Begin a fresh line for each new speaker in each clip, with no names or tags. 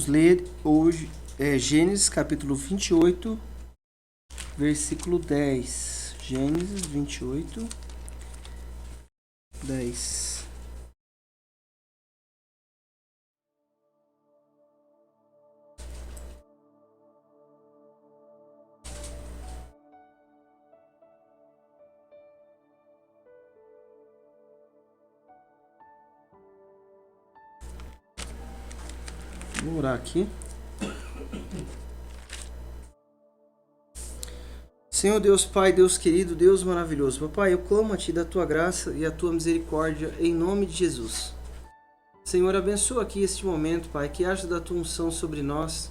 vamos ler hoje Gênesis capítulo 28, versículo 10. Gênesis 28, 10. Vou orar aqui. Senhor Deus Pai, Deus querido, Deus maravilhoso. Papai, eu clamo a Ti da Tua graça e a Tua misericórdia em nome de Jesus. Senhor, abençoa aqui este momento, Pai, que haja da Tua unção sobre nós.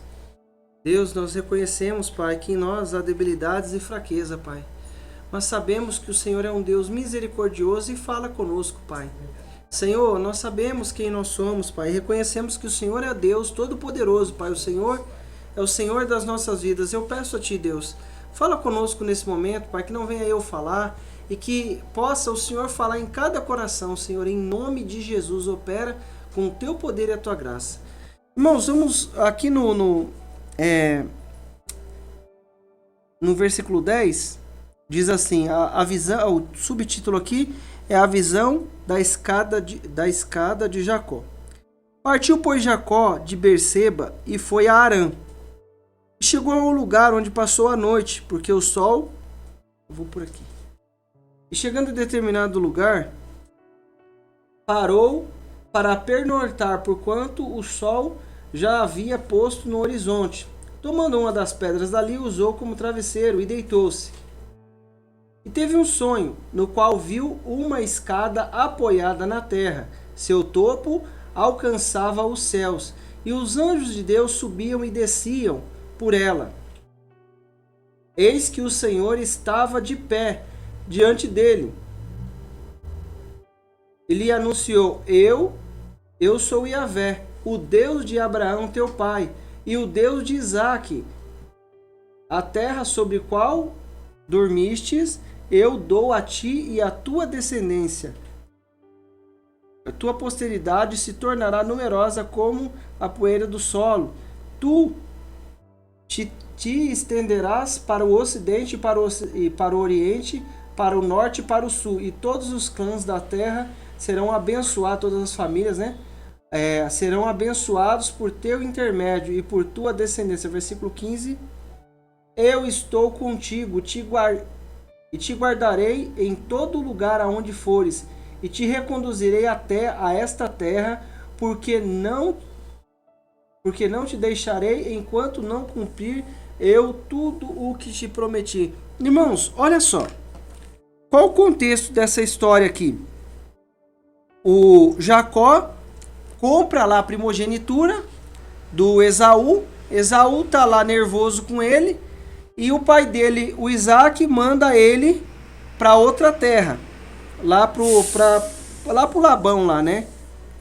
Deus, nós reconhecemos, Pai, que em nós há debilidades e fraqueza, Pai. Mas sabemos que o Senhor é um Deus misericordioso e fala conosco, Pai. Senhor, nós sabemos quem nós somos, Pai. Reconhecemos que o Senhor é Deus Todo-Poderoso, Pai. O Senhor é o Senhor das nossas vidas. Eu peço a Ti, Deus, fala conosco nesse momento, Pai, que não venha eu falar e que possa o Senhor falar em cada coração, Senhor, em nome de Jesus. Opera com o Teu poder e a Tua graça. Irmãos, vamos aqui no versículo 10, diz assim, a visão, o subtítulo aqui é a visão da escada de Jacó. Partiu, pois, Jacó de Berseba e foi a Harã. E chegou a um lugar onde passou a noite, porque o sol... Eu vou por aqui. E chegando a determinado lugar, parou para pernoitar, porquanto o sol já havia posto no horizonte. Tomando uma das pedras dali, usou como travesseiro e deitou-se. E teve um sonho, no qual viu uma escada apoiada na terra. Seu topo alcançava os céus, e os anjos de Deus subiam e desciam por ela. Eis que o Senhor estava de pé diante dele. Ele anunciou: Eu sou Yahvé, o Deus de Abraão teu pai, e o Deus de Isaque. A terra sobre a qual dormistes, eu dou a ti e à tua descendência. A tua posteridade se tornará numerosa como a poeira do solo. Tu te estenderás para o ocidente e para o oriente, para o norte e para o sul. E todos os clãs da terra serão abençoados, todas as famílias, serão abençoados por teu intermédio e por tua descendência. Versículo 15. Eu estou contigo, e te guardarei em todo lugar aonde fores, e te reconduzirei até a esta terra, porque não te deixarei enquanto não cumprir eu tudo o que te prometi. Irmãos, olha só. Qual o contexto dessa história aqui? O Jacó compra lá a primogenitura do Esaú. Esaú tá lá nervoso com ele. E o pai dele, o Isaac, manda ele para outra terra, lá pro Labão lá, né?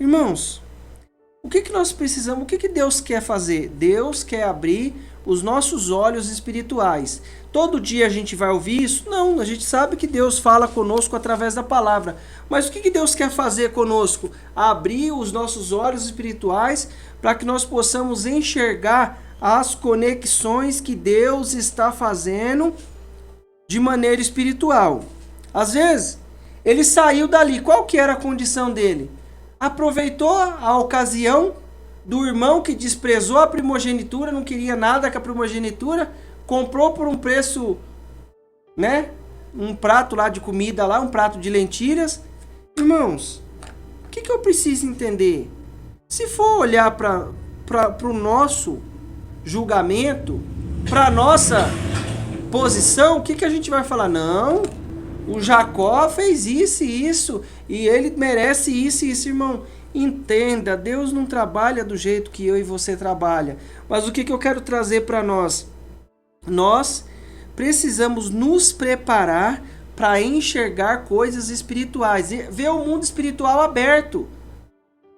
Irmãos, o que nós precisamos, o que Deus quer fazer? Deus quer abrir os nossos olhos espirituais. Todo dia a gente vai ouvir isso? Não, a gente sabe que Deus fala conosco através da palavra. Mas o que Deus quer fazer conosco? Abrir os nossos olhos espirituais para que nós possamos enxergar as conexões que Deus está fazendo de maneira espiritual. Às vezes, ele saiu dali. Qual que era a condição dele? Aproveitou a ocasião do irmão que desprezou a primogenitura, não queria nada com a primogenitura, comprou por um preço, um prato lá de comida, um prato de lentilhas. Irmãos, o que eu preciso entender? Se for olhar para o nosso julgamento, para nossa posição, o que a gente vai falar? Não, o Jacó fez isso e isso, e ele merece isso e isso, irmão. Entenda, Deus não trabalha do jeito que eu e você trabalha. Mas o que eu quero trazer para nós? Nós precisamos nos preparar para enxergar coisas espirituais, e ver o mundo espiritual aberto.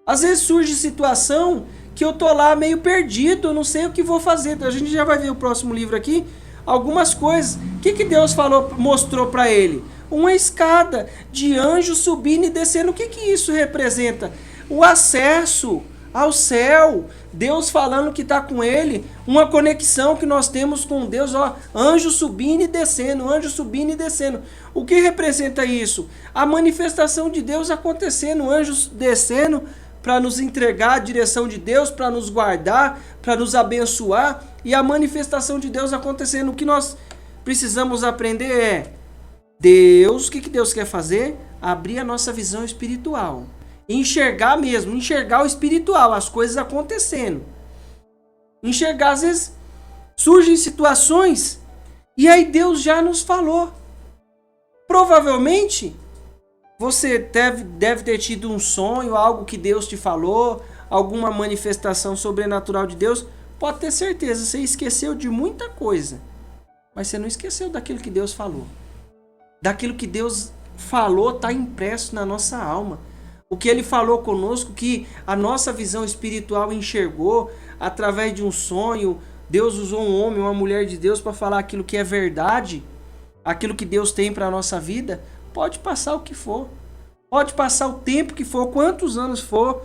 Às vezes surge situação que eu tô lá meio perdido, eu não sei o que vou fazer. A gente já vai ver o próximo livro aqui, algumas coisas. O que Deus mostrou para ele? Uma escada de anjos subindo e descendo. O que isso representa? O acesso ao céu. Deus falando que está com ele, uma conexão que nós temos com Deus, ó, anjo subindo e descendo, anjo subindo e descendo. O que representa isso? A manifestação de Deus acontecendo, anjos descendo para nos entregar a direção de Deus, para nos guardar, para nos abençoar, e a manifestação de Deus acontecendo. O que nós precisamos aprender é Deus, o que Deus quer fazer? Abrir a nossa visão espiritual. Enxergar mesmo, enxergar o espiritual, as coisas acontecendo. Enxergar, às vezes, surgem situações e aí Deus já nos falou. Provavelmente, você deve ter tido um sonho, algo que Deus te falou, alguma manifestação sobrenatural de Deus. Pode ter certeza, você esqueceu de muita coisa, mas você não esqueceu daquilo que Deus falou. Daquilo que Deus falou está impresso na nossa alma. O que ele falou conosco, que a nossa visão espiritual enxergou através de um sonho. Deus usou um homem, uma mulher de Deus para falar aquilo que é verdade, aquilo que Deus tem para a nossa vida. Pode passar o que for, pode passar o tempo que for, quantos anos for,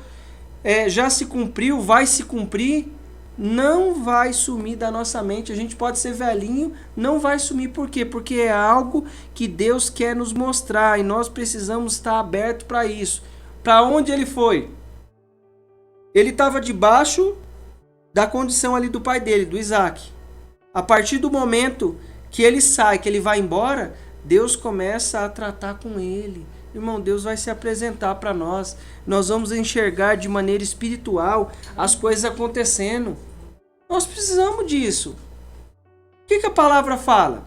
já se cumpriu, vai se cumprir, não vai sumir da nossa mente. A gente pode ser velhinho, não vai sumir. Por quê? Porque é algo que Deus quer nos mostrar e nós precisamos estar abertos para isso. Para onde ele foi? Ele estava debaixo da condição ali do pai dele, do Isaac. A partir do momento que ele sai, que ele vai embora, Deus começa a tratar com ele. Irmão, Deus vai se apresentar para nós. Nós vamos enxergar de maneira espiritual as coisas acontecendo. Nós precisamos disso. O que a palavra fala?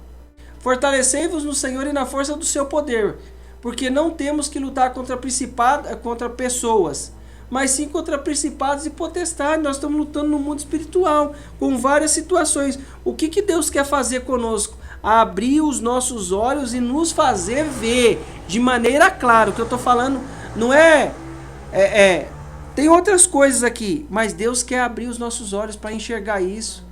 Fortalecei-vos no Senhor e na força do seu poder. Porque não temos que lutar contra pessoas, mas sim contra principados e potestades. Nós estamos lutando no mundo espiritual, com várias situações. O que Deus quer fazer conosco? Abrir os nossos olhos e nos fazer ver de maneira clara. O que eu estou falando não tem outras coisas aqui, mas Deus quer abrir os nossos olhos para enxergar isso.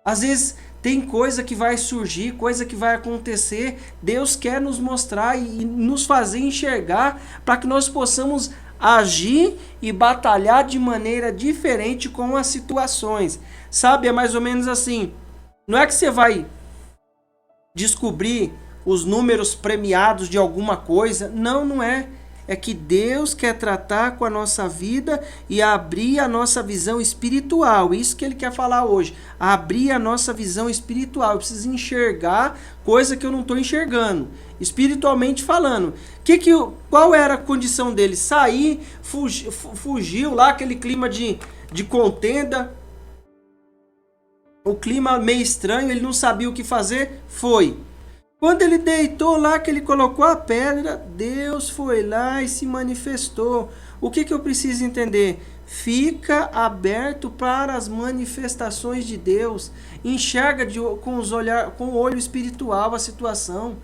Às vezes tem coisa que vai surgir, coisa que vai acontecer. Deus quer nos mostrar e nos fazer enxergar para que nós possamos agir e batalhar de maneira diferente com as situações. Sabe, é mais ou menos assim. Não é que você vai descobrir os números premiados de alguma coisa. Não, não é. É que Deus quer tratar com a nossa vida e abrir a nossa visão espiritual. Isso que ele quer falar hoje. Abrir a nossa visão espiritual. Eu preciso enxergar coisa que eu não estou enxergando. Espiritualmente falando. Qual era a condição dele? Sair, fugiu lá, aquele clima de contenda. O clima meio estranho, ele não sabia o que fazer. Foi. Quando ele deitou lá, que ele colocou a pedra, Deus foi lá e se manifestou. O que eu preciso entender? Fica aberto para as manifestações de Deus. Enxerga com o olho espiritual a situação.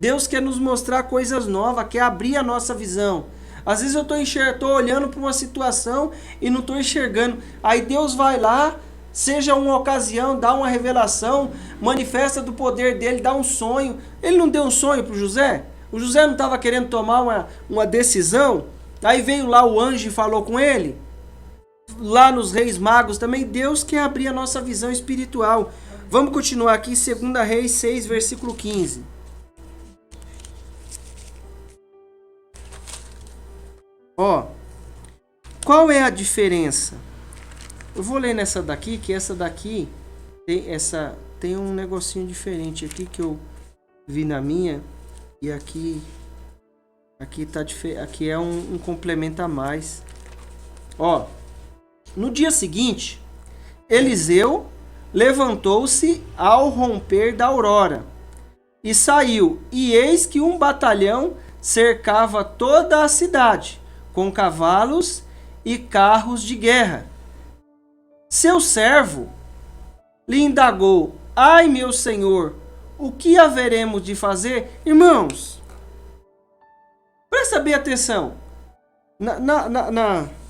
Deus quer nos mostrar coisas novas, quer abrir a nossa visão. Às vezes eu estou olhando para uma situação e não estou enxergando. Aí Deus vai lá, seja uma ocasião, dá uma revelação, manifesta do poder dele, dá um sonho. Ele não deu um sonho para o José? O José não estava querendo tomar uma decisão? Aí veio lá o anjo e falou com ele. Lá nos Reis Magos também, Deus quer abrir a nossa visão espiritual. Vamos continuar aqui, 2 Reis 6, versículo 15. Qual é a diferença? Eu vou ler nessa daqui, que essa daqui tem um negocinho diferente aqui que eu vi na minha, e aqui tá diferente, aqui é um complemento a mais. No dia seguinte, Eliseu levantou-se ao romper da aurora e saiu, e eis que um batalhão cercava toda a cidade com cavalos e carros de guerra. Seu servo lhe indagou: ai, meu senhor, o que haveremos de fazer? Irmãos, presta bem atenção.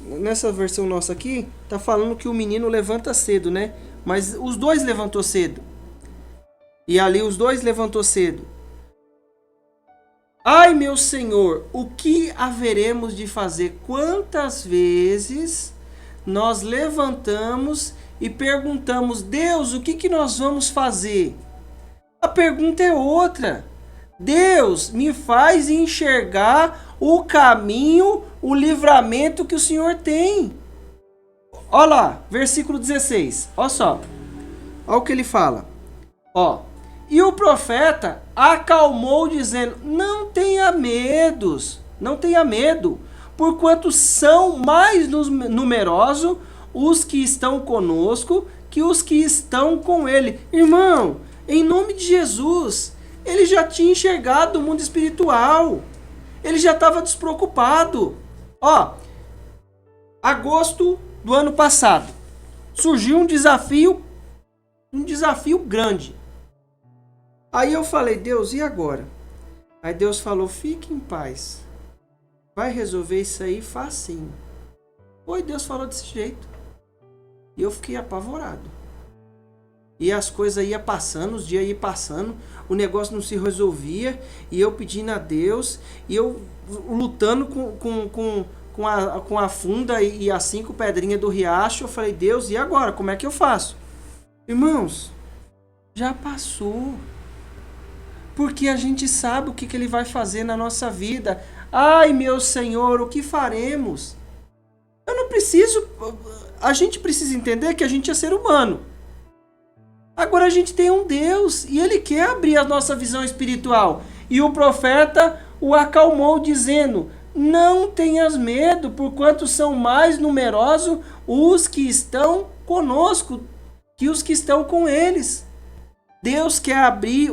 Nessa versão nossa aqui, tá falando que o menino levanta cedo, né? Mas os dois levantou cedo. E ali os dois levantou cedo. Ai, meu senhor, o que haveremos de fazer? Quantas vezes nós levantamos e perguntamos: Deus, o que nós vamos fazer? A pergunta é outra. Deus, me faz enxergar o caminho, o livramento que o Senhor tem. Olha lá, versículo 16. Olha só. Olha o que ele fala. Ó. E o profeta acalmou, dizendo: não tenha medos, não tenha medo, porquanto são mais numerosos os que estão conosco que os que estão com ele. Irmão, em nome de Jesus, ele já tinha enxergado o mundo espiritual. Ele já estava despreocupado. Ó, agosto do ano passado, surgiu um desafio grande. Aí eu falei: Deus, e agora? Aí Deus falou: fique em paz. Vai resolver isso aí facinho. Oi, Deus falou desse jeito. E eu fiquei apavorado. E as coisas iam passando, os dias iam passando, o negócio não se resolvia, e eu pedindo a Deus, e eu lutando com a funda e as 5 pedrinhas do riacho. Eu falei: Deus, e agora? Como é que eu faço? Irmãos, já passou. Porque a gente sabe o que ele vai fazer na nossa vida. Ai, meu Senhor, o que faremos? Eu não preciso... A gente precisa entender que a gente é ser humano. Agora a gente tem um Deus e ele quer abrir a nossa visão espiritual. E o profeta o acalmou, dizendo: não tenhas medo, porquanto são mais numerosos os que estão conosco que os que estão com eles. Deus quer abrir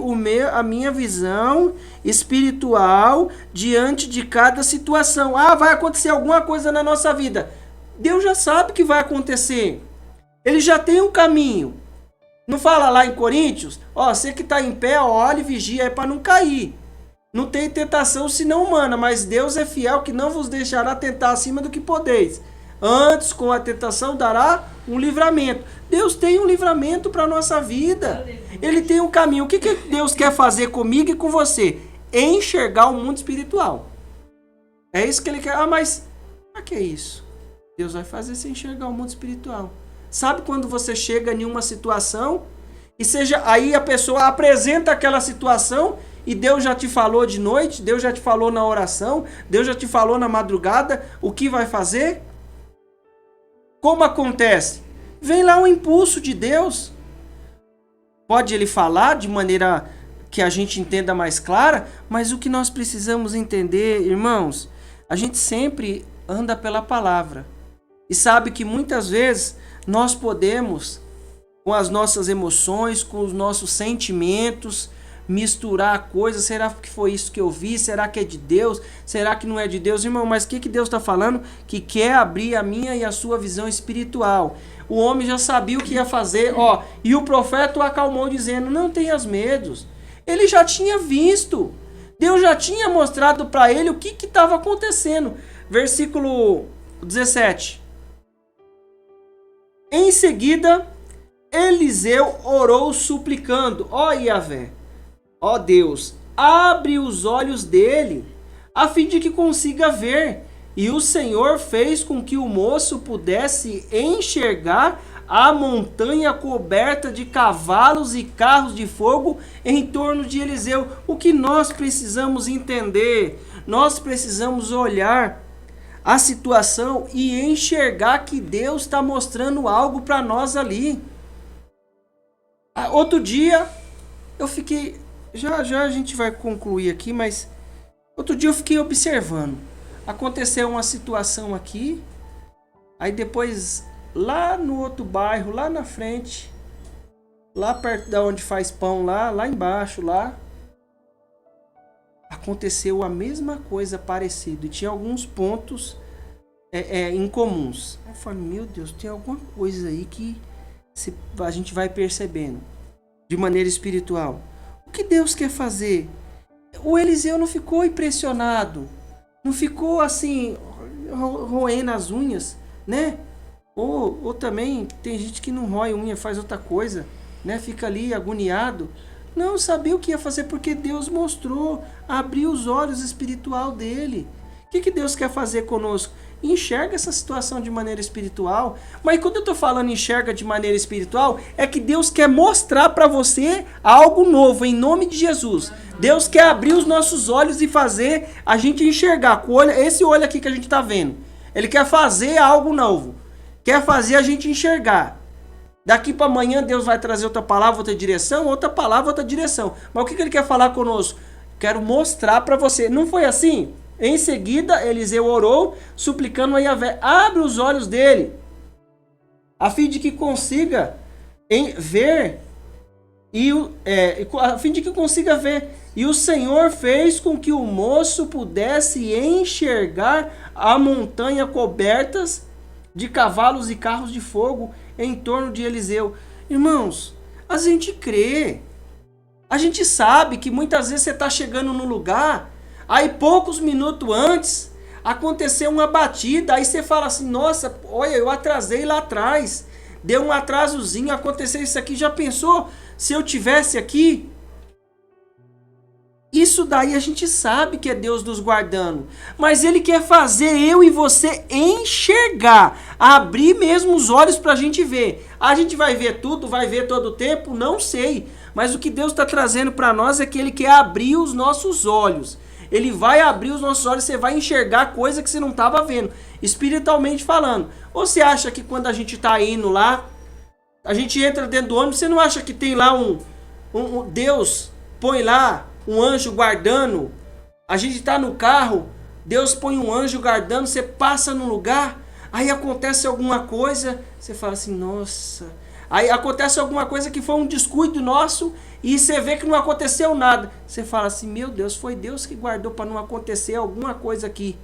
a minha visão espiritual diante de cada situação. Ah, vai acontecer alguma coisa na nossa vida. Deus já sabe que vai acontecer. Ele já tem um caminho. Não fala lá em Coríntios? Ó, você que está em pé, olha e vigia aí para não cair. Não tem tentação senão humana, mas Deus é fiel que não vos deixará tentar acima do que podeis. Antes, com a tentação, dará um livramento. Deus tem um livramento para a nossa vida. Ele tem um caminho. O que Deus quer fazer comigo e com você? Enxergar o mundo espiritual. É isso que ele quer. Ah, mas que é isso? Deus vai fazer você enxergar o mundo espiritual. Sabe quando você chega em uma situação e aí a pessoa apresenta aquela situação e Deus já te falou de noite, Deus já te falou na oração, Deus já te falou na madrugada o que vai fazer? Como acontece? Vem lá um impulso de Deus. Pode ele falar de maneira que a gente entenda mais clara, mas o que nós precisamos entender, irmãos, a gente sempre anda pela palavra. E sabe que muitas vezes nós podemos, com as nossas emoções, com os nossos sentimentos, misturar coisas. Será que foi isso que eu vi? Será que é de Deus? Será que não é de Deus? Irmão, mas o que Deus está falando? Que quer abrir a minha e a sua visão espiritual. O homem já sabia o que ia fazer, ó, e o profeta o acalmou dizendo: não tenhas medos. Ele já tinha visto. Deus já tinha mostrado para ele o que estava acontecendo. Versículo 17. Em seguida, Eliseu orou suplicando: ó Yahvé, ó Deus, abre os olhos dele, a fim de que consiga ver. E o Senhor fez com que o moço pudesse enxergar a montanha coberta de cavalos e carros de fogo em torno de Eliseu. O que nós precisamos entender? Nós precisamos olhar a situação e enxergar que Deus está mostrando algo para nós ali. Outro dia, eu fiquei... Já a gente vai concluir aqui, mas... Outro dia eu fiquei observando. Aconteceu uma situação aqui, aí depois, lá no outro bairro, lá na frente, lá perto da onde faz pão, lá embaixo, lá, aconteceu a mesma coisa parecida. E tinha alguns pontos incomuns. Eu falei: meu Deus, tem alguma coisa aí que a gente vai percebendo de maneira espiritual. O que Deus quer fazer? O Eliseu não ficou impressionado, não ficou assim, roendo as unhas, né? Ou também tem gente que não rói unha, faz outra coisa, né? Fica ali agoniado. Não sabia o que ia fazer, porque Deus mostrou, abriu os olhos espiritual dele. O que Deus quer fazer conosco? Enxerga essa situação de maneira espiritual. Mas quando eu estou falando enxerga de maneira espiritual, é que Deus quer mostrar para você algo novo, em nome de Jesus. Deus quer abrir os nossos olhos e fazer a gente enxergar. Com o olho, esse olho aqui que a gente está vendo. Ele quer fazer algo novo. Quer fazer a gente enxergar. Daqui para amanhã Deus vai trazer outra palavra, outra direção, outra palavra, outra direção. Mas o que Ele quer falar conosco? Quero mostrar para você. Não foi assim? Em seguida, Eliseu orou, suplicando a Yahvé, abre os olhos dele, a fim de que consiga ver, a fim de que consiga ver. E o Senhor fez com que o moço pudesse enxergar a montanha cobertas de cavalos e carros de fogo em torno de Eliseu. Irmãos, a gente crê, a gente sabe que muitas vezes você está chegando num lugar, aí poucos minutos antes aconteceu uma batida, aí você fala assim, nossa, olha, eu atrasei lá atrás, deu um atrasozinho, aconteceu isso aqui, já pensou se eu tivesse aqui? Isso daí a gente sabe que é Deus nos guardando, mas Ele quer fazer eu e você enxergar, abrir mesmo os olhos para a gente ver. A gente vai ver tudo, vai ver todo o tempo? Não sei, mas o que Deus está trazendo para nós é que Ele quer abrir os nossos olhos. Ele vai abrir os nossos olhos, você vai enxergar coisa que você não estava vendo, espiritualmente falando. Ou você acha que quando a gente está indo lá, a gente entra dentro do ônibus, você não acha que tem lá Deus põe lá um anjo guardando? A gente está no carro, Deus põe um anjo guardando, você passa num lugar, aí acontece alguma coisa, você fala assim, nossa. Aí acontece alguma coisa que foi um descuido nosso e você vê que não aconteceu nada. Você fala assim, meu Deus, foi Deus que guardou para não acontecer alguma coisa aqui.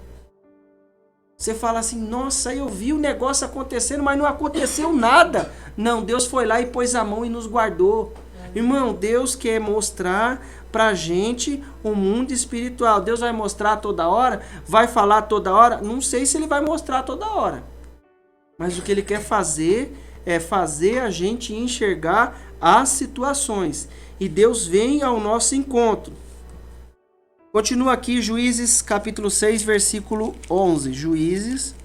Você fala assim, nossa, eu vi o negócio acontecendo, mas não aconteceu nada. Não, Deus foi lá e pôs a mão e nos guardou. Irmão, Deus quer mostrar pra gente o mundo espiritual. Deus vai mostrar toda hora? Vai falar toda hora? Não sei se Ele vai mostrar toda hora. Mas o que Ele quer fazer é fazer a gente enxergar as situações. E Deus vem ao nosso encontro. Continua aqui Juízes capítulo 6, versículo 11. Juízes.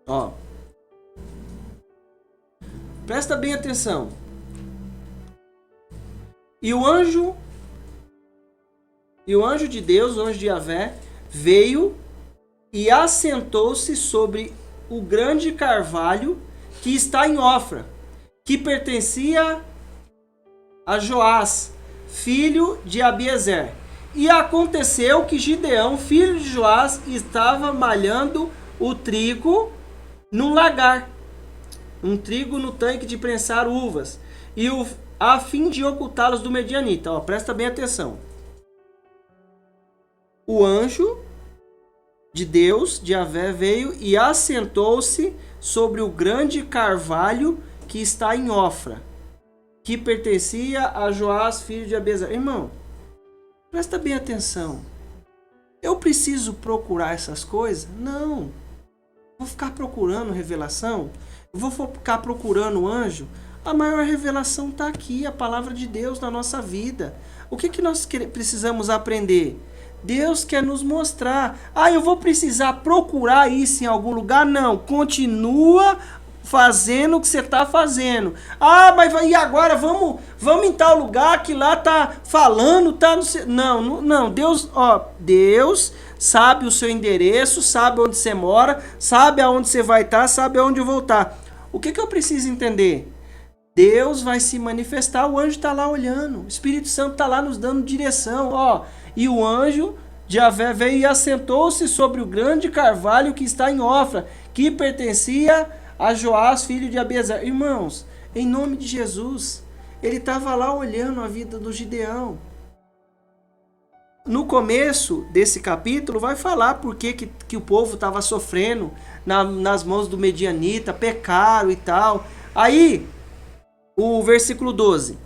Ó. Presta bem atenção. E o anjo de Deus, o anjo de Yahvé, veio e assentou-se sobre o grande carvalho que está em Ofra, que pertencia a Joás, filho de Abiezer. E aconteceu que Gideão, filho de Joás, estava malhando o trigo num lagar, um trigo no tanque de prensar uvas, a fim de ocultá-los do medianita. Ó, presta bem atenção. O anjo de Deus, de Yahvé, veio e assentou-se sobre o grande carvalho que está em Ofra, que pertencia a Joás, filho de Abiezer. Irmão, presta bem atenção. Eu preciso procurar essas coisas? Não. Vou ficar procurando revelação? Vou ficar procurando anjo? A maior revelação está aqui, a palavra de Deus na nossa vida. O que nós precisamos aprender? Deus quer nos mostrar. Ah, eu vou precisar procurar isso em algum lugar? Não. Continua fazendo o que você está fazendo. Ah, mas e agora? Vamos em tal lugar que lá tá falando, tá no seu... Não. Deus sabe o seu endereço, sabe onde você mora, sabe aonde você vai estar, sabe aonde voltar. O que eu preciso entender? Deus vai se manifestar, o anjo está lá olhando, o Espírito Santo está lá nos dando direção, ó. E o anjo de Yahvé veio e assentou-se sobre o grande carvalho que está em Ofra, que pertencia a Joás, filho de Abiezer. Irmãos, em nome de Jesus, ele estava lá olhando a vida do Gideão. No começo desse capítulo vai falar por que o povo estava sofrendo nas mãos do medianita, pecaram e tal. Aí, o versículo 12.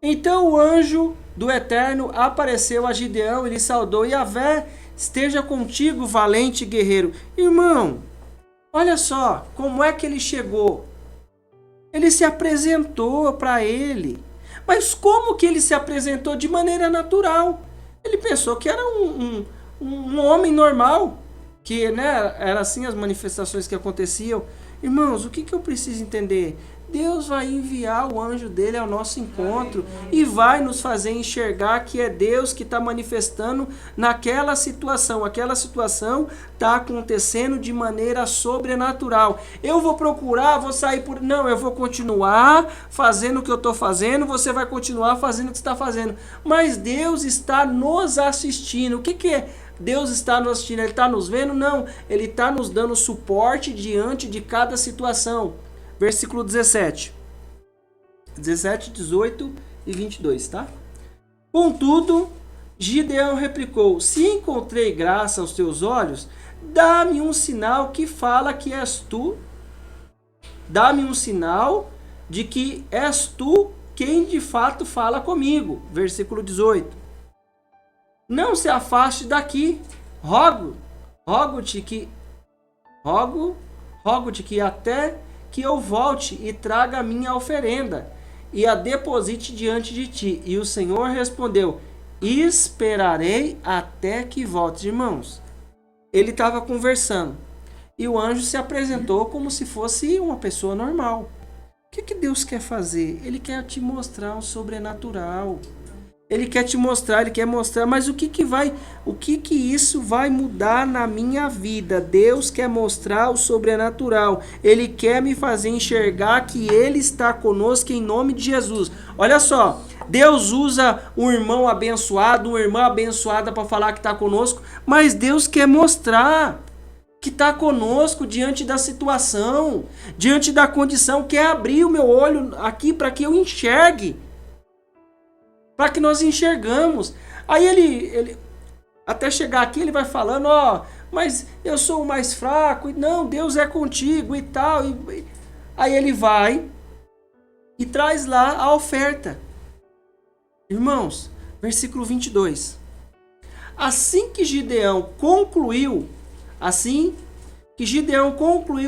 Então o anjo do Eterno apareceu a Gideão e lhe saudou. Yahvé esteja contigo, valente guerreiro. Irmão, olha só como é que ele chegou. Ele se apresentou para ele. Mas como que ele se apresentou? De maneira natural. Ele pensou que era um homem normal, que, né, era assim as manifestações que aconteciam. Irmãos, o que eu preciso entender? Deus vai enviar o anjo dele ao nosso encontro e vai nos fazer enxergar que é Deus que está manifestando naquela situação. Aquela situação está acontecendo de maneira sobrenatural. Eu vou procurar, vou sair por... Não, eu vou continuar fazendo o que eu estou fazendo, você vai continuar fazendo o que você está fazendo. Mas Deus está nos assistindo. O que é? Deus está nos assistindo, Ele está nos vendo? Não, Ele está nos dando suporte diante de cada situação. Versículo 17, 18 e 22, tá? Contudo, Gideão replicou: se encontrei graça aos teus olhos, dá-me um sinal que fala que és tu. Dá-me um sinal de que és tu quem de fato fala comigo. Versículo 18. Não se afaste daqui, rogo-te que até que eu volte e traga a minha oferenda e a deposite diante de ti. E o Senhor respondeu: esperarei até que voltes. Irmãos, ele estava conversando e o anjo se apresentou como se fosse uma pessoa normal. O que Deus quer fazer? Ele quer te mostrar o sobrenatural. Ele quer te mostrar, ele quer mostrar, mas o que isso vai mudar na minha vida? Deus quer mostrar o sobrenatural. Ele quer me fazer enxergar que Ele está conosco em nome de Jesus. Olha só, Deus usa um irmão abençoado, uma irmã abençoada para falar que está conosco, mas Deus quer mostrar que está conosco diante da situação, diante da condição, quer abrir o meu olho aqui para que eu enxergue. Para que nós enxergamos. Aí ele até chegar aqui, ele vai falando, ó, mas eu sou o mais fraco, não, Deus é contigo e tal. Aí ele vai e traz lá a oferta. Irmãos, versículo 22. Assim que Gideão concluiu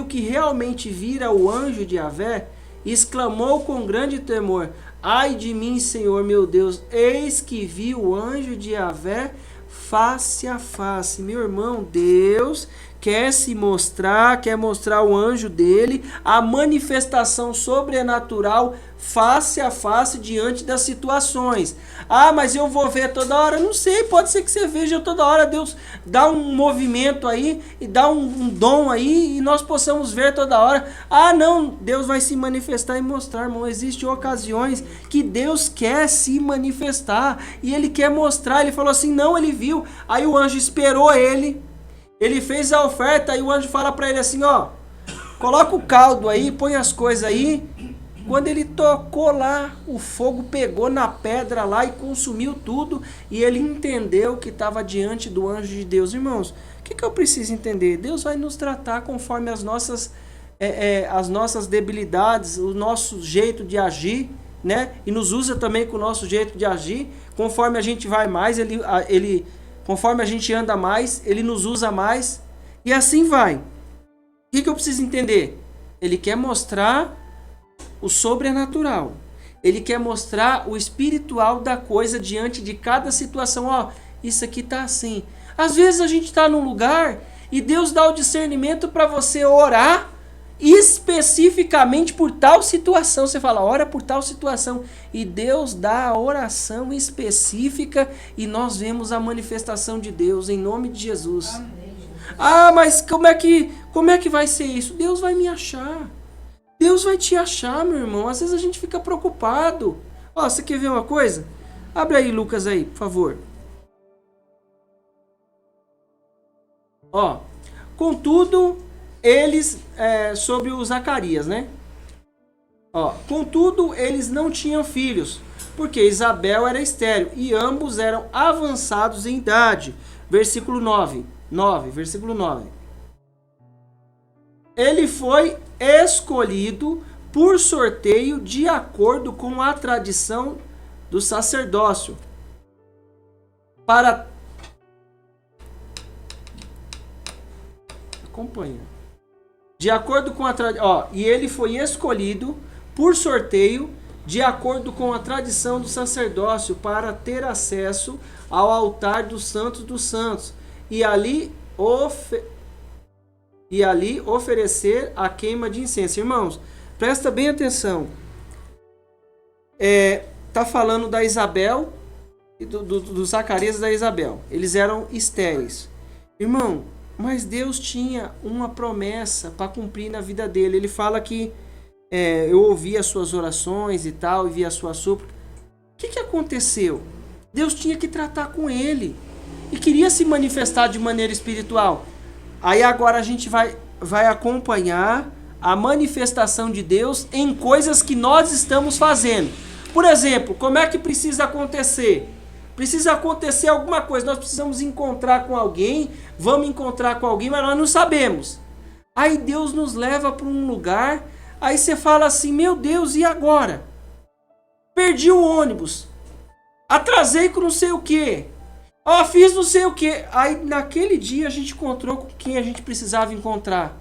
que realmente vira o anjo de Yahvé, exclamou com grande temor: ai de mim, Senhor meu Deus, eis que vi o anjo de Yahvé face a face. Meu irmão, Deus quer mostrar o anjo dele, a manifestação sobrenatural face a face diante das situações. Ah, mas eu vou ver toda hora? Não sei, pode ser que você veja toda hora. Deus dá um movimento aí e dá um dom aí e nós possamos ver toda hora. Ah, não, Deus vai se manifestar e mostrar, irmão. Existem ocasiões que Deus quer se manifestar e Ele quer mostrar. Ele falou assim, não, ele viu. Aí o anjo esperou ele. Ele fez a oferta e o anjo fala para ele assim, ó, coloca o caldo aí, põe as coisas aí. Quando ele tocou lá, o fogo pegou na pedra lá e consumiu tudo. E ele entendeu que estava diante do anjo de Deus. Irmãos, o que eu preciso entender? Deus vai nos tratar conforme as nossas debilidades, o nosso jeito de agir, né? E nos usa também com o nosso jeito de agir. Conforme a gente vai mais, conforme a gente anda mais, Ele nos usa mais. E assim vai. O que eu preciso entender? Ele quer mostrar o sobrenatural. Ele quer mostrar o espiritual da coisa diante de cada situação. Ó, isso aqui tá assim. Às vezes a gente está num lugar e Deus dá o discernimento para você orar especificamente por tal situação. Você fala, ora por tal situação. E Deus dá a oração específica e nós vemos a manifestação de Deus em nome de Jesus. Amém. Ah, mas como é que vai ser isso? Deus vai me achar. Deus vai te achar, meu irmão. Às vezes a gente fica preocupado. Ó, você quer ver uma coisa? Abre aí, Lucas, aí, por favor. Ó, contudo, eles, sobre o Zacarias, né? Ó, contudo, eles não tinham filhos, porque Isabel era estéril e ambos eram avançados em idade. Versículo 9, versículo 9. Ele foi escolhido por sorteio de acordo com a tradição do sacerdócio. Acompanha. De acordo com a tradição. E ele foi escolhido por sorteio, de acordo com a tradição do sacerdócio, para ter acesso ao altar dos santos, e ali oferecer a queima de incenso. Irmãos, presta bem atenção. Tá falando da Isabel e do Zacarias e da Isabel. Eles eram estéreis. Irmão, mas Deus tinha uma promessa para cumprir na vida dele. Ele fala que eu ouvi as suas orações e tal, e vi a sua súplica. O que aconteceu? Deus tinha que tratar com ele e queria se manifestar de maneira espiritual. Aí agora a gente vai acompanhar a manifestação de Deus em coisas que nós estamos fazendo. Por exemplo, como é que precisa acontecer? Precisa acontecer alguma coisa, nós precisamos encontrar com alguém, vamos encontrar com alguém, mas nós não sabemos. Aí Deus nos leva para um lugar, aí você fala assim, meu Deus, e agora? Perdi o ônibus, atrasei com não sei o que, fiz não sei o que. Aí naquele dia a gente encontrou com quem a gente precisava encontrar.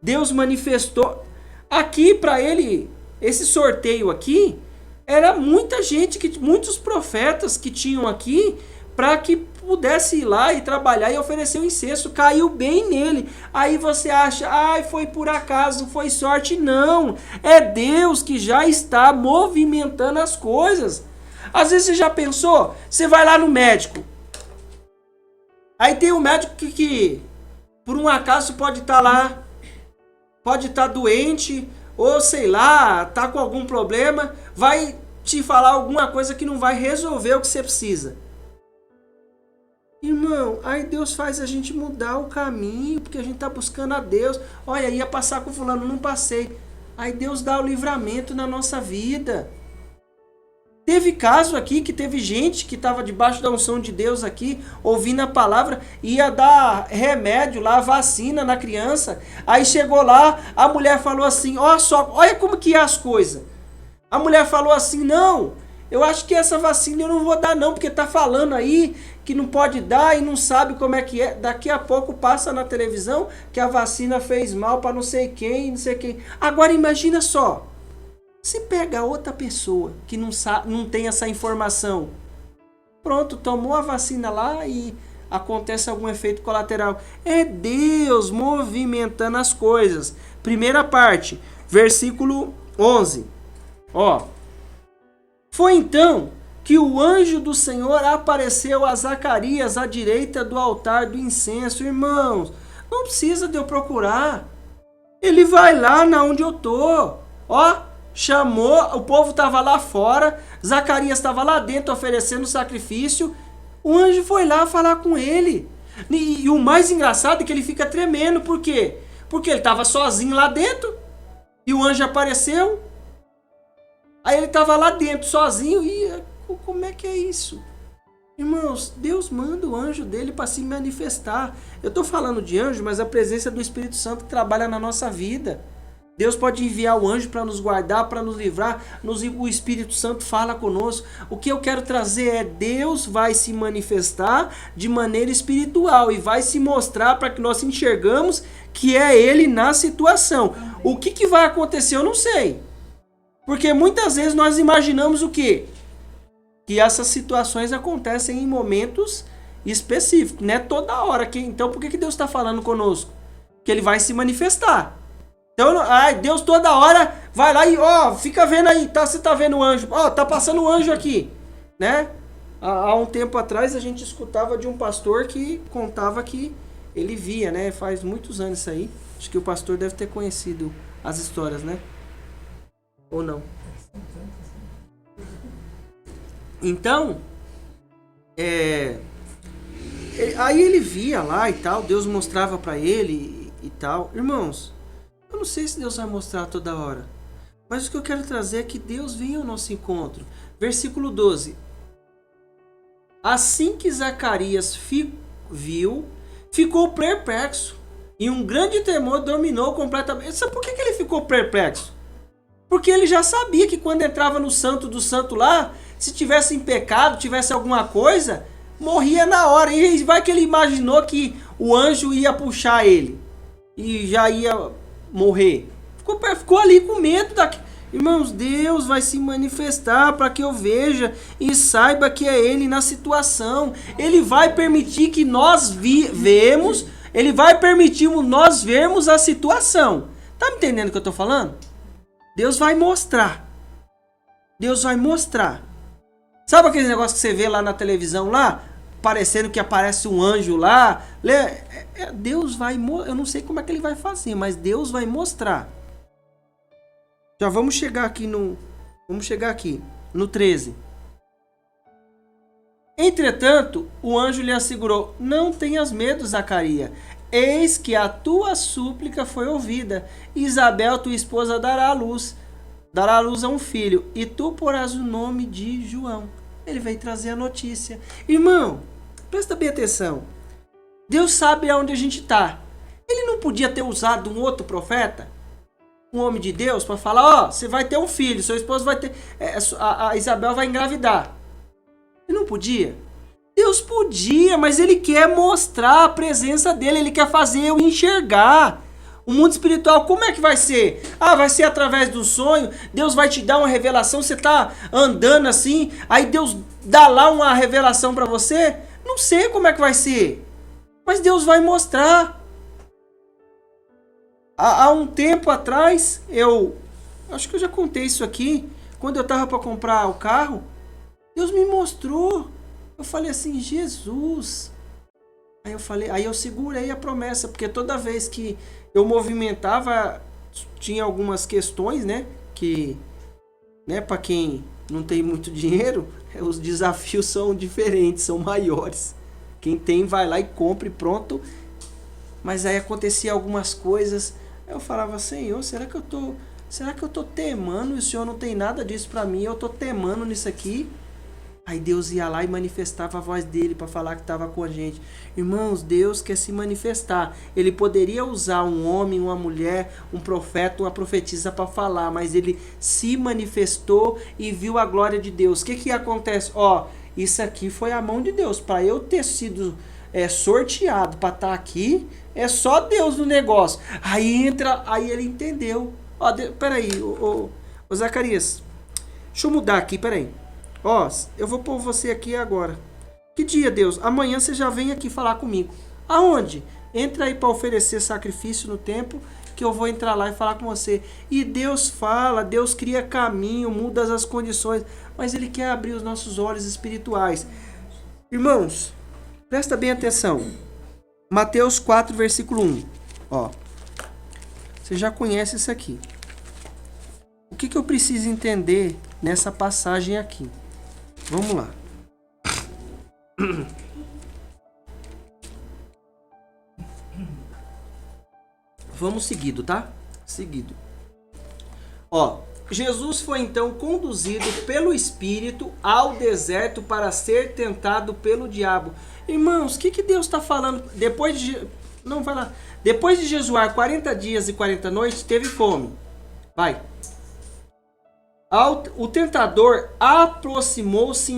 Deus manifestou. Aqui para ele, esse sorteio aqui, era muita gente, muitos profetas que tinham aqui para que pudesse ir lá e trabalhar e oferecer o incenso. Caiu bem nele. Aí você acha, foi por acaso, foi sorte. Não, é Deus que já está movimentando as coisas. Às vezes você já pensou, você vai lá no médico, aí tem um médico que por um acaso pode estar lá, pode estar doente, ou sei lá, tá com algum problema, vai te falar alguma coisa que não vai resolver o que você precisa. Irmão, aí Deus faz a gente mudar o caminho, porque a gente tá buscando a Deus. Olha, ia passar com fulano, não passei. Aí Deus dá o livramento na nossa vida. Teve caso aqui que teve gente que estava debaixo da unção de Deus aqui, ouvindo a palavra, ia dar remédio lá, vacina na criança. Aí chegou lá, a mulher falou assim, olha como que é as coisas. A mulher falou assim, não, eu acho que essa vacina eu não vou dar não, porque tá falando aí que não pode dar e não sabe como é que é. Daqui a pouco passa na televisão que a vacina fez mal para não sei quem, não sei quem. Agora imagina só. Se pega outra pessoa que não tem essa informação, pronto, tomou a vacina lá e acontece algum efeito colateral. É Deus movimentando as coisas. Primeira parte, versículo 11. Foi então que o anjo do Senhor apareceu a Zacarias à direita do altar do incenso. Irmãos, não precisa de eu procurar. Ele vai lá na onde eu tô. Chamou, o povo estava lá fora, Zacarias estava lá dentro oferecendo sacrifício, o anjo foi lá falar com ele. E o mais engraçado é que ele fica tremendo, por quê? Porque ele estava sozinho lá dentro, e o anjo apareceu, aí ele estava lá dentro sozinho, e como é que é isso? Irmãos, Deus manda o anjo dele para se manifestar. Eu estou falando de anjo, mas a presença do Espírito Santo que trabalha na nossa vida. Deus pode enviar o anjo para nos guardar, para nos livrar. O Espírito Santo fala conosco. O que eu quero trazer é Deus vai se manifestar de maneira espiritual e vai se mostrar para que nós enxergamos que é Ele na situação. O que vai acontecer eu não sei. Porque muitas vezes nós imaginamos o quê? Que essas situações acontecem em momentos específicos. Não é toda hora. Então por que Deus está falando conosco? Que Ele vai se manifestar. Então, Deus toda hora vai lá e, fica vendo aí, você tá vendo o anjo, tá passando o anjo aqui, né? Há um tempo atrás a gente escutava de um pastor que contava que ele via, né? Faz muitos anos isso aí, acho que o pastor deve ter conhecido as histórias, né? Ou não? Então, aí ele via lá e tal, Deus mostrava pra ele e tal. Irmãos, eu não sei se Deus vai mostrar toda hora, mas o que eu quero trazer é que Deus vem ao nosso encontro. Versículo 12. Assim que Zacarias viu, ficou perplexo, e um grande temor dominou completamente. Sabe por que ele ficou perplexo? Porque ele já sabia que quando entrava no santo do santo lá, se tivesse em pecado, tivesse alguma coisa, morria na hora. E vai que ele imaginou que o anjo ia puxar ele e já ia morrer. Ficou ali com medo Irmãos, Deus vai se manifestar para que eu veja e saiba que é Ele na situação. Ele vai permitir que nós vemos, Ele vai permitir nós vermos a situação. Tá me entendendo o que eu tô falando? Deus vai mostrar. Deus vai mostrar. Sabe aquele negócio que você vê lá na televisão lá? Parecendo que aparece um anjo lá. Deus vai mostrar. Eu não sei como é que Ele vai fazer, mas Deus vai mostrar. Já vamos chegar aqui no 13. Entretanto, o anjo lhe assegurou: não tenhas medo, Zacarias. Eis que a tua súplica foi ouvida. Isabel, tua esposa, dará à luz a um filho, e tu porás o nome de João. Ele veio trazer a notícia. Irmão, presta bem atenção. Deus sabe aonde a gente está. Ele não podia ter usado um outro profeta, um homem de Deus, para falar: ó, você vai ter um filho, sua esposa vai ter, a Isabel vai engravidar. Ele não podia? Deus podia, mas Ele quer mostrar a presença dEle, Ele quer fazer eu enxergar. O mundo espiritual, como é que vai ser? Vai ser através do sonho, Deus vai te dar uma revelação, você está andando assim, aí Deus dá lá uma revelação para você? Não sei como é que vai ser, mas Deus vai mostrar. Há um tempo atrás, acho que eu já contei isso aqui, quando eu estava para comprar o carro, Deus me mostrou. Eu falei assim: Jesus. Aí eu segurei a promessa, porque toda vez que eu movimentava, tinha algumas questões, né? Que, né, para quem não tem muito dinheiro, os desafios são diferentes, são maiores. Quem tem vai lá e compra e pronto. Mas aí acontecia algumas coisas. Eu falava: Senhor, será que eu tô temando e o Senhor não tem nada disso para mim? Eu tô temando nisso aqui. Aí Deus ia lá e manifestava a voz dele para falar que estava com a gente. Irmãos, Deus quer se manifestar. Ele poderia usar um homem, uma mulher, um profeta, uma profetisa para falar, mas ele se manifestou e viu a glória de Deus. O que acontece? Isso aqui foi a mão de Deus. Para eu ter sido sorteado para estar aqui, é só Deus no negócio. Aí ele entendeu. Peraí, ô Zacarias, deixa eu mudar aqui, peraí. Eu vou pôr você aqui agora. Que dia, Deus? Amanhã você já vem aqui falar comigo. Aonde? Entra aí para oferecer sacrifício no templo, que eu vou entrar lá e falar com você. E Deus fala, Deus cria caminho, muda as condições, mas Ele quer abrir os nossos olhos espirituais. Irmãos, presta bem atenção. Mateus 4, versículo 1. Você já conhece isso aqui. O que eu preciso entender nessa passagem aqui? Vamos lá. Vamos seguido, tá? Seguido. Jesus foi então conduzido pelo Espírito ao deserto para ser tentado pelo diabo. Irmãos, o que Deus está falando? Depois de jejuar 40 dias e 40 noites, teve fome. O tentador aproximou-se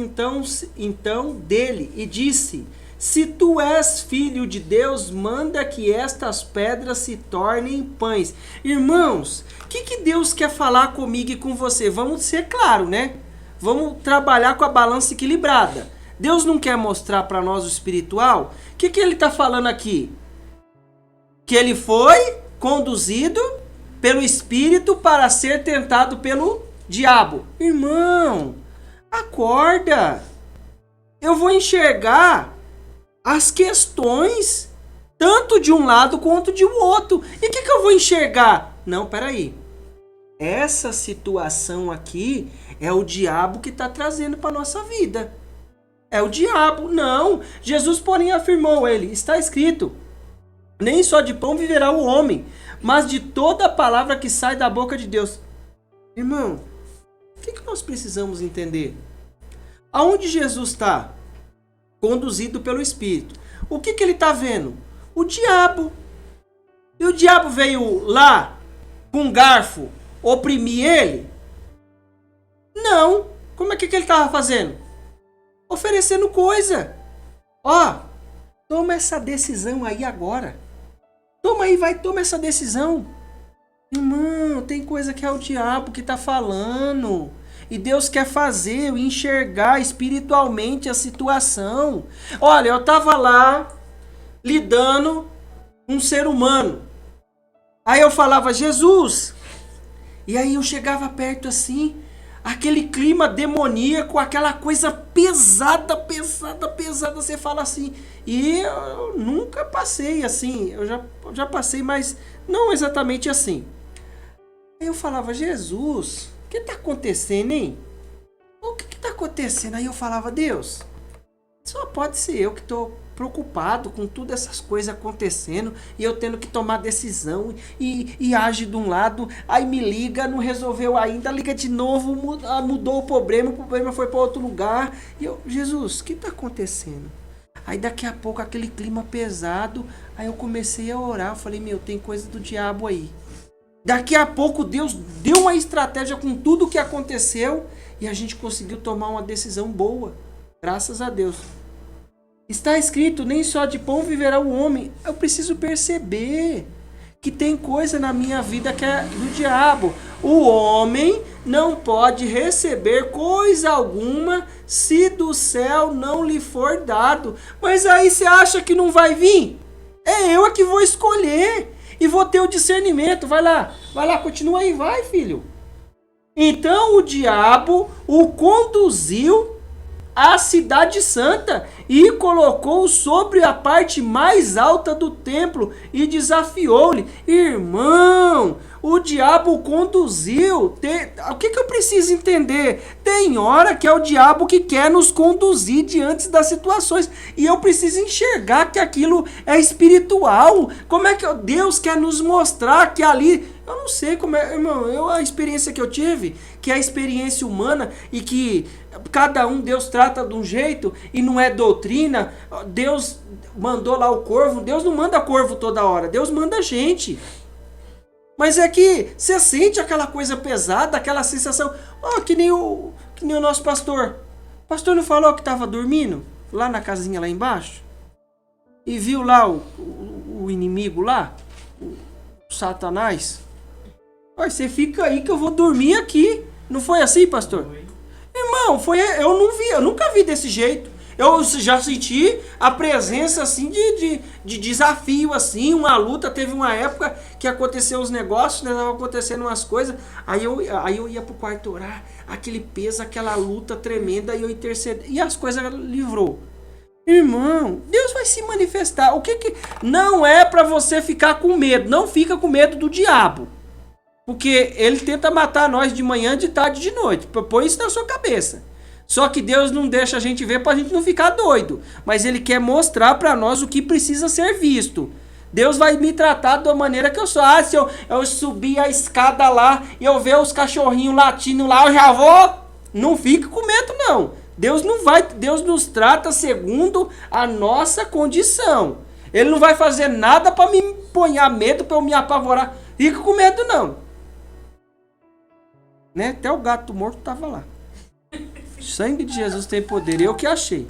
então dele e disse: se tu és filho de Deus, manda que estas pedras se tornem pães. Irmãos, o que Deus quer falar comigo e com você? Vamos ser claro, né? Vamos trabalhar com a balança equilibrada. Deus não quer mostrar para nós o espiritual? O que Ele está falando aqui? Que ele foi conduzido pelo Espírito para ser tentado pelo diabo. Irmão, acorda. Eu vou enxergar as questões tanto de um lado quanto de um outro. E o que eu vou enxergar? Não, peraí. Essa situação aqui é o diabo que está trazendo para a nossa vida. É o diabo. Não. Jesus, porém, afirmou ele. Está escrito: nem só de pão viverá o homem, mas de toda a palavra que sai da boca de Deus. Irmão, o que nós precisamos entender? Aonde Jesus está? Conduzido pelo Espírito. O que ele está vendo? O diabo. E o diabo veio lá com um garfo oprimir ele? Não. Como é que ele estava fazendo? Oferecendo coisa. Toma essa decisão aí agora. Toma essa decisão. Irmão, tem coisa que é o diabo que está falando. E Deus quer fazer eu enxergar espiritualmente a situação. Olha, eu estava lá lidando com um ser humano. Aí eu falava, Jesus. E aí eu chegava perto assim, aquele clima demoníaco, aquela coisa pesada, pesada, pesada. Você fala assim. E eu nunca passei assim. Eu já passei, mas não exatamente assim. Aí eu falava, Jesus, o que está acontecendo, hein? O que está acontecendo? Aí eu falava, Deus, só pode ser eu que estou preocupado com todas essas coisas acontecendo e eu tendo que tomar decisão e age de um lado, aí me liga, não resolveu ainda, liga de novo, mudou o problema foi para outro lugar. E eu, Jesus, o que está acontecendo? Aí daqui a pouco aquele clima pesado, aí eu comecei a orar, eu falei, meu, tem coisa do diabo aí. Daqui a pouco Deus deu uma estratégia com tudo o que aconteceu e a gente conseguiu tomar uma decisão boa. Graças a Deus. Está escrito, nem só de pão viverá o homem. Eu preciso perceber que tem coisa na minha vida que é do diabo. O homem não pode receber coisa alguma se do céu não lhe for dado. Mas aí você acha que não vai vir? É eu que vou escolher. E vou ter o discernimento. Vai lá, continua aí, vai, filho. Então o diabo o conduziu à cidade santa e colocou sobre a parte mais alta do templo e desafiou-lhe. Irmão, o diabo conduziu. O que eu preciso entender? Tem hora que é o diabo que quer nos conduzir diante das situações. E eu preciso enxergar que aquilo é espiritual. Como é que Deus quer nos mostrar que ali... Eu não sei como é, irmão, a experiência que eu tive, que é a experiência humana e que cada um Deus trata de um jeito e não é doutrina. Deus mandou lá o corvo, Deus não manda corvo toda hora, Deus manda gente. Mas é que você sente aquela coisa pesada, aquela sensação, que nem o nosso pastor. O pastor não falou que estava dormindo lá na casinha lá embaixo? E viu lá o inimigo lá, o Satanás? Você fica aí que eu vou dormir aqui. Não foi assim, pastor? Foi. Irmão, eu nunca vi desse jeito. Eu já senti a presença assim de desafio, assim, uma luta. Teve uma época que aconteceu uns negócios, né? Tava acontecendo umas coisas. Aí eu ia pro quarto orar, aquele peso, aquela luta tremenda, e eu intercedi. E as coisas livrou. Irmão, Deus vai se manifestar. O que não é para você ficar com medo. Não fica com medo do diabo. Porque ele tenta matar nós de manhã, de tarde, de noite. Põe isso na sua cabeça. Só que Deus não deixa a gente ver pra gente não ficar doido. Mas ele quer mostrar pra nós o que precisa ser visto. Deus vai me tratar da maneira que eu sou. Se eu subir a escada lá e eu ver os cachorrinhos latindo lá, eu já vou. Não fique com medo, não. Deus nos trata segundo a nossa condição. Ele não vai fazer nada pra me pôr medo, pra eu me apavorar. Fica com medo, não. Né? Até o gato morto estava lá. O sangue de Jesus tem poder. Eu que achei.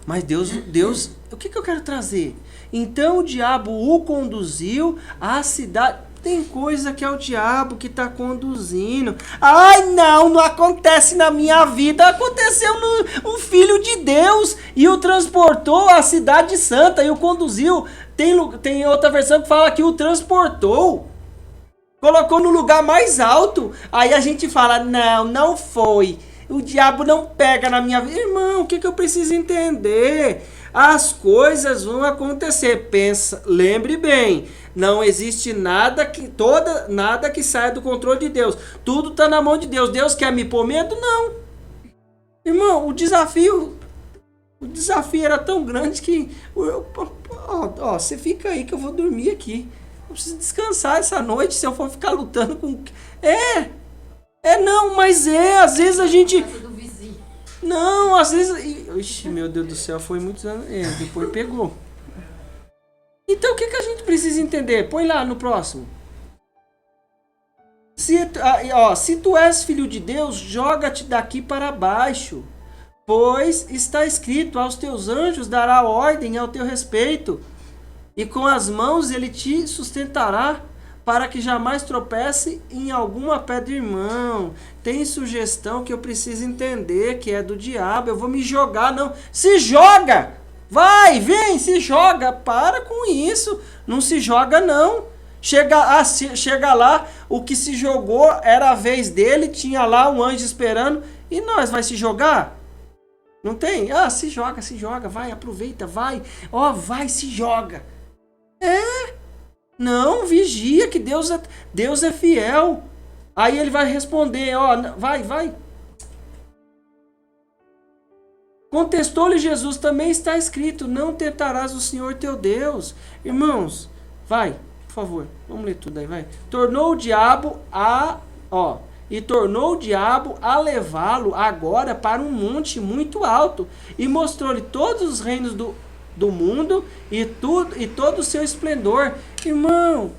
Mas Deus, o que eu quero trazer? Então o diabo o conduziu à cidade. Tem coisa que é o diabo que está conduzindo. Ai, não acontece na minha vida. Aconteceu no Filho de Deus e o transportou à cidade santa e o conduziu. Tem outra versão que fala que o transportou. Colocou no lugar mais alto. Aí a gente fala, não foi. O diabo não pega na minha vida. Irmão, o que eu preciso entender? As coisas vão acontecer. Pensa, lembre bem. Não existe nada que saia do controle de Deus. Tudo está na mão de Deus. Deus quer me pôr medo? Não. Irmão, o desafio era tão grande que... você fica aí que eu vou dormir aqui. Eu preciso descansar essa noite se eu for ficar lutando com... às vezes a gente... Não, às vezes... Ixi, meu Deus do céu, foi muitos anos... depois pegou. Então o que a gente precisa entender? Põe lá no próximo. Se tu és filho de Deus, joga-te daqui para baixo. Pois está escrito, aos teus anjos dará ordem ao teu respeito. E com as mãos ele te sustentará, para que jamais tropece em alguma pedra. Irmão, tem sugestão que eu preciso entender que é do diabo. Eu vou me jogar, não. Se joga! Vai, vem, se joga. Para com isso. Não se joga, não. Chega lá, o que se jogou era a vez dele, tinha lá um anjo esperando. E nós, vai se jogar? Não tem? Ah, se joga, vai, aproveita, vai. Ó, vai, se joga. Não, vigia que Deus é fiel. Aí ele vai responder, ó, vai. Contestou-lhe Jesus, também está escrito, não tentarás o Senhor teu Deus. Irmãos, vai, por favor, vamos ler tudo aí, vai. Tornou o diabo a levá-lo agora para um monte muito alto e mostrou-lhe todos os reinos do mundo e todo o seu esplendor. Irmão,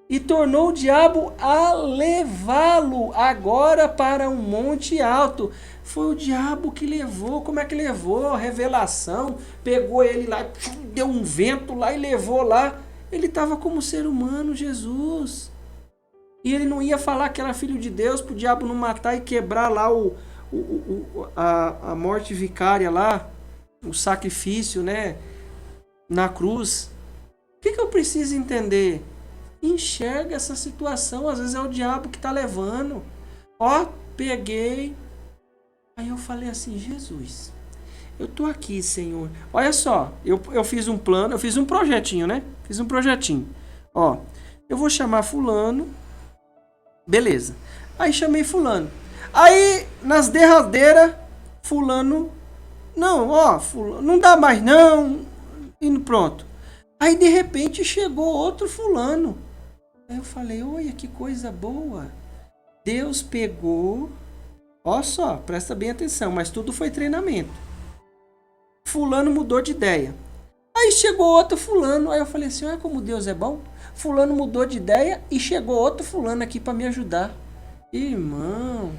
e tornou o diabo a levá-lo agora para um monte alto. Foi o diabo que levou. Como é que levou? Revelação. Pegou ele lá, deu um vento lá e levou lá. Ele estava como ser humano, Jesus. E ele não ia falar que era filho de Deus para o diabo não matar e quebrar lá a morte vicária lá, o sacrifício, né? Na cruz. O que eu preciso entender? Enxerga essa situação. Às vezes é o diabo que está levando. Ó, peguei. Aí eu falei assim, Jesus, eu tô aqui, Senhor. Olha só, eu fiz um plano, eu fiz um projetinho, né? Fiz um projetinho. Ó, eu vou chamar fulano. Beleza. Aí chamei fulano. Aí, nas derradeiras, fulano... Não, fulano, não dá mais não. E pronto. Aí, de repente, chegou outro fulano. Aí eu falei, olha, que coisa boa. Deus pegou... Ó só, presta bem atenção, mas tudo foi treinamento. Fulano mudou de ideia. Aí chegou outro fulano. Aí eu falei assim, olha como Deus é bom. Fulano mudou de ideia e chegou outro fulano aqui para me ajudar. Irmão.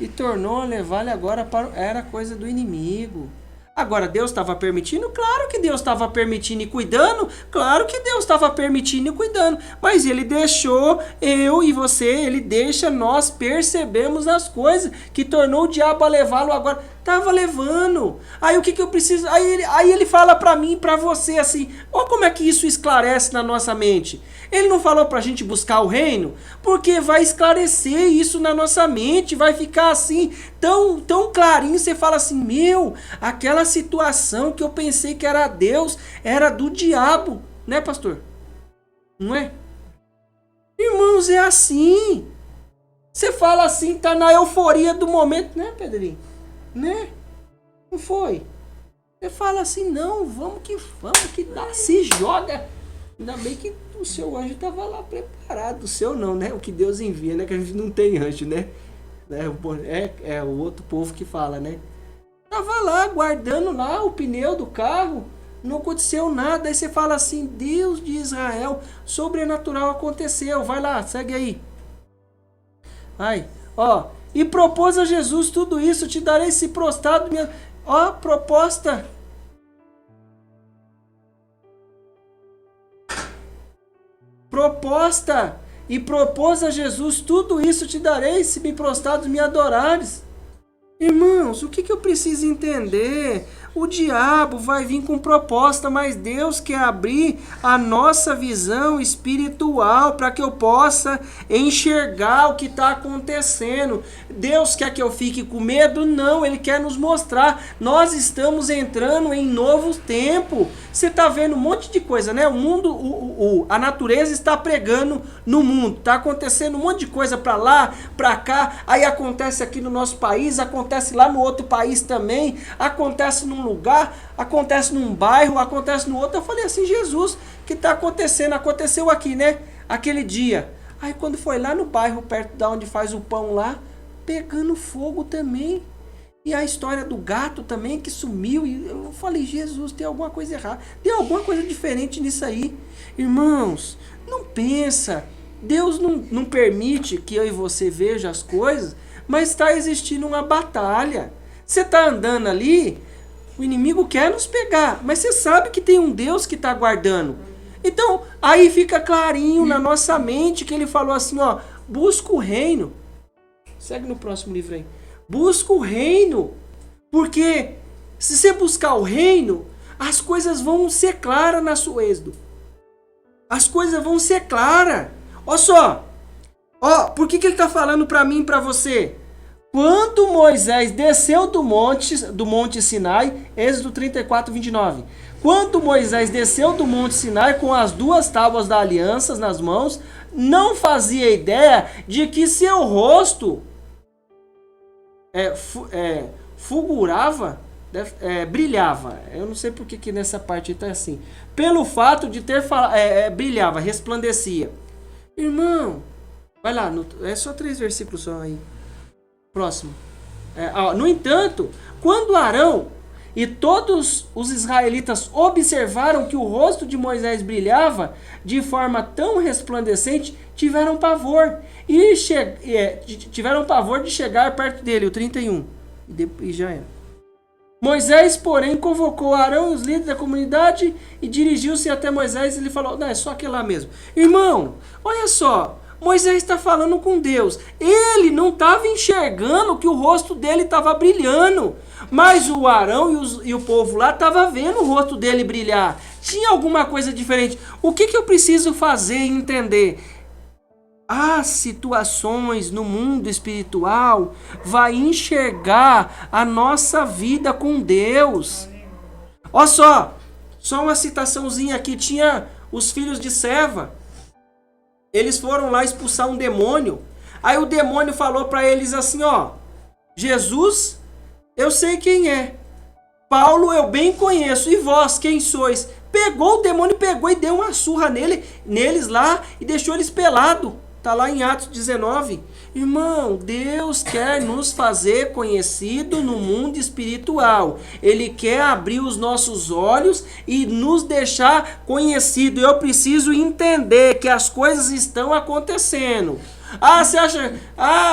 E tornou a levar-lhe agora para... Era coisa do inimigo. Agora, Deus estava permitindo? Claro que Deus estava permitindo e cuidando. Claro que Deus estava permitindo e cuidando. Mas Ele deixou eu e você, Ele deixa nós percebemos as coisas que tornou o diabo a levá-lo agora. Estava levando. Aí o que eu preciso? Aí ele fala para mim e para você assim, olha como é que isso esclarece na nossa mente. Ele não falou para a gente buscar o reino? Porque vai esclarecer isso na nossa mente, vai ficar assim, tão clarinho, você fala assim, meu, aquela situação que eu pensei que era Deus, era do diabo, né, pastor? Não é? Irmãos, é assim. Você fala assim, tá na euforia do momento, né, Pedrinho? Né? Não foi? Você fala assim, não, vamos que dá, se joga. Ainda bem que o seu anjo estava lá preparado. O seu não, né? O que Deus envia, né? Que a gente não tem anjo, né? É o outro povo que fala, né? Tava lá, guardando lá o pneu do carro. Não aconteceu nada. Aí você fala assim, Deus de Israel, sobrenatural aconteceu. Vai lá, segue aí. Aí, ó. E propôs a Jesus tudo isso, te darei esse prostrado. Ó, proposta. Proposta. E propôs a Jesus tudo isso, te darei se me prostrados me adorares. Irmãos, o que eu preciso entender? O diabo vai vir com proposta, mas Deus quer abrir a nossa visão espiritual para que eu possa enxergar o que está acontecendo. Deus quer que eu fique com medo? Não, Ele quer nos mostrar. Nós estamos entrando em novo tempo. Você está vendo um monte de coisa, né? O mundo, a natureza está pregando no mundo. Está acontecendo um monte de coisa para lá, para cá. Aí acontece aqui no nosso país, acontece lá no outro país também, acontece num lugar, acontece num bairro, acontece no outro. Eu falei assim, Jesus, o que está acontecendo? Aconteceu aqui, né? Aquele dia. Aí quando foi lá no bairro, perto da onde faz o pão lá, pegando fogo também. E a história do gato também, que sumiu. E eu falei, Jesus, tem alguma coisa errada. Tem alguma coisa diferente nisso aí. Irmãos, não pensa. Deus não permite que eu e você veja as coisas, mas está existindo uma batalha. Você está andando ali, o inimigo quer nos pegar, mas você sabe que tem um Deus que está guardando. Então, aí fica clarinho na nossa mente que ele falou assim, ó, busca o reino. Segue no próximo livro aí. Busca o reino, porque se você buscar o reino, as coisas vão ser claras na sua êxodo. As coisas vão ser claras. Olha só. Ó, por que ele está falando para mim e para você? Quando Moisés desceu do monte Sinai, Êxodo 34, 29. Quando Moisés desceu do monte Sinai com as 2 tábuas da aliança nas mãos, não fazia ideia de que seu rosto fulgurava, brilhava. Eu não sei por que nessa parte está assim. Pelo fato de ter brilhava, resplandecia. Irmão, vai lá, é só 3 versículos só aí. Próximo. No entanto, quando Arão e todos os israelitas observaram que o rosto de Moisés brilhava de forma tão resplandecente, tiveram pavor de chegar perto dele, o 31. E já era. Moisés, porém, convocou Arão e os líderes da comunidade e dirigiu-se até Moisés e lhe falou, não, é só aquele lá mesmo. Irmão, olha só, Moisés está falando com Deus. Ele não estava enxergando que o rosto dele estava brilhando. Mas o Arão e o povo lá estavam vendo o rosto dele brilhar. Tinha alguma coisa diferente. O que eu preciso fazer e entender? As situações no mundo espiritual vai enxergar a nossa vida com Deus. Olha só uma citaçãozinha aqui. Tinha os filhos de Seva. Eles foram lá expulsar um demônio. Aí o demônio falou para eles assim, ó, Jesus, eu sei quem é. Paulo, eu bem conheço. E vós, quem sois? Pegou o demônio, e deu uma surra neles lá e deixou eles pelados. Está lá em Atos 19. Irmão, Deus quer nos fazer conhecido no mundo espiritual. Ele quer abrir os nossos olhos e nos deixar conhecido. Eu preciso entender que as coisas estão acontecendo.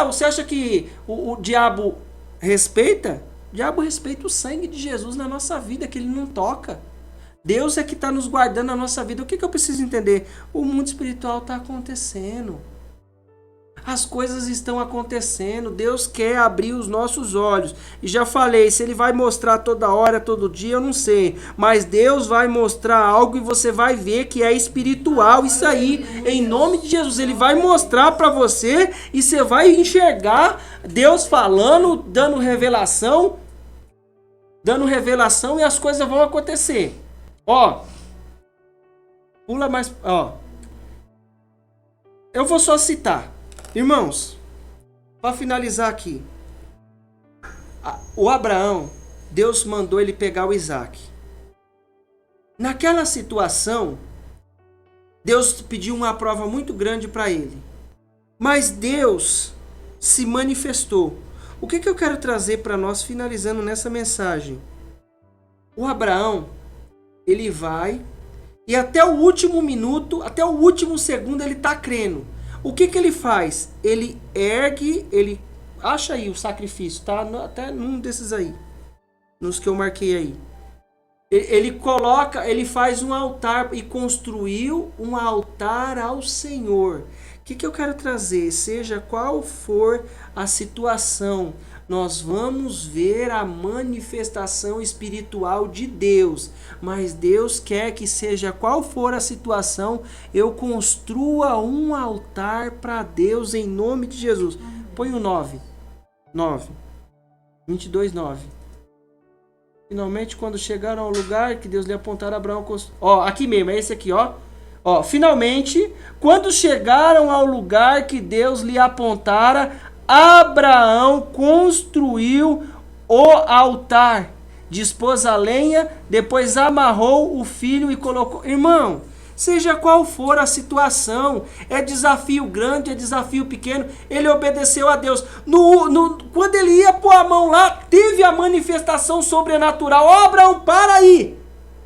Você acha que o diabo respeita? O diabo respeita o sangue de Jesus na nossa vida, que ele não toca. Deus é que está nos guardando na nossa vida. O que eu preciso entender? O mundo espiritual está acontecendo. As coisas estão acontecendo. Deus quer abrir os nossos olhos. E já falei, se ele vai mostrar toda hora, todo dia, eu não sei. Mas Deus vai mostrar algo e você vai ver que é espiritual isso aí. Em nome de Jesus, ele vai mostrar para você e você vai enxergar Deus falando, dando revelação e as coisas vão acontecer. Ó, pula mais, ó. Eu vou só citar. Irmãos, para finalizar aqui, o Abraão, Deus mandou ele pegar o Isaac. Naquela situação, Deus pediu uma prova muito grande para ele. Mas Deus se manifestou. O que eu quero trazer para nós, finalizando nessa mensagem? O Abraão, ele vai e até o último minuto, até o último segundo ele está crendo. O que ele faz? Ele ergue, ele acha aí o sacrifício, tá? Até num desses aí, nos que eu marquei aí. Ele faz um altar e construiu um altar ao Senhor. O que eu quero trazer? Seja qual for a situação, nós vamos ver a manifestação espiritual de Deus. Mas Deus quer que seja qual for a situação, eu construa um altar para Deus em nome de Jesus. Põe o 9. 22, 9. Finalmente, quando chegaram ao lugar que Deus lhe apontara, Abraão... Ó, aqui mesmo, é esse aqui, ó. Ó, finalmente, quando chegaram ao lugar que Deus lhe apontara, Abraão construiu o altar, dispôs a lenha, depois amarrou o filho e colocou... Irmão, seja qual for a situação, é desafio grande, é desafio pequeno, ele obedeceu a Deus. Quando ele ia pôr a mão lá, teve a manifestação sobrenatural. Ó, Abraão, para aí!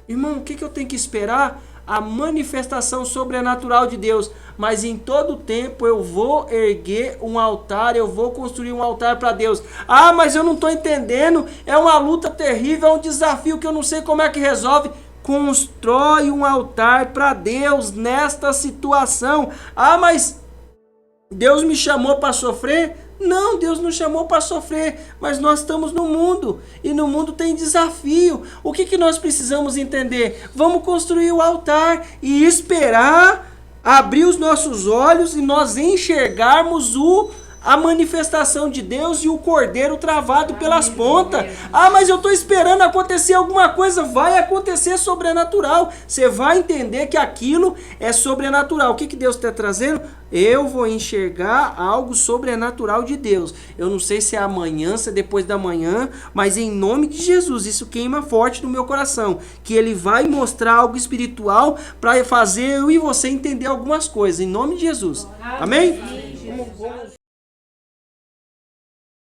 Irmão, o que eu tenho que esperar? A manifestação sobrenatural de Deus. Mas em todo tempo eu vou erguer um altar, eu vou construir um altar para Deus. Mas eu não estou entendendo, é uma luta terrível, é um desafio que eu não sei como é que resolve. constrói um altar para Deus nesta situação. Ah, mas Deus me chamou para sofrer? Não, Deus não chamou para sofrer, mas nós estamos no mundo, e no mundo tem desafio. O que nós precisamos entender? Vamos construir o altar e esperar abrir os nossos olhos e nós enxergarmos a manifestação de Deus e o cordeiro travado pelas pontas. Ah, mas eu estou esperando acontecer alguma coisa. Vai acontecer sobrenatural. Você vai entender que aquilo é sobrenatural. O que Deus está trazendo? Eu vou enxergar algo sobrenatural de Deus. Eu não sei se é amanhã, se é depois da manhã, mas em nome de Jesus, isso queima forte no meu coração. Que Ele vai mostrar algo espiritual para fazer eu e você entender algumas coisas. Em nome de Jesus. Amém? Vamos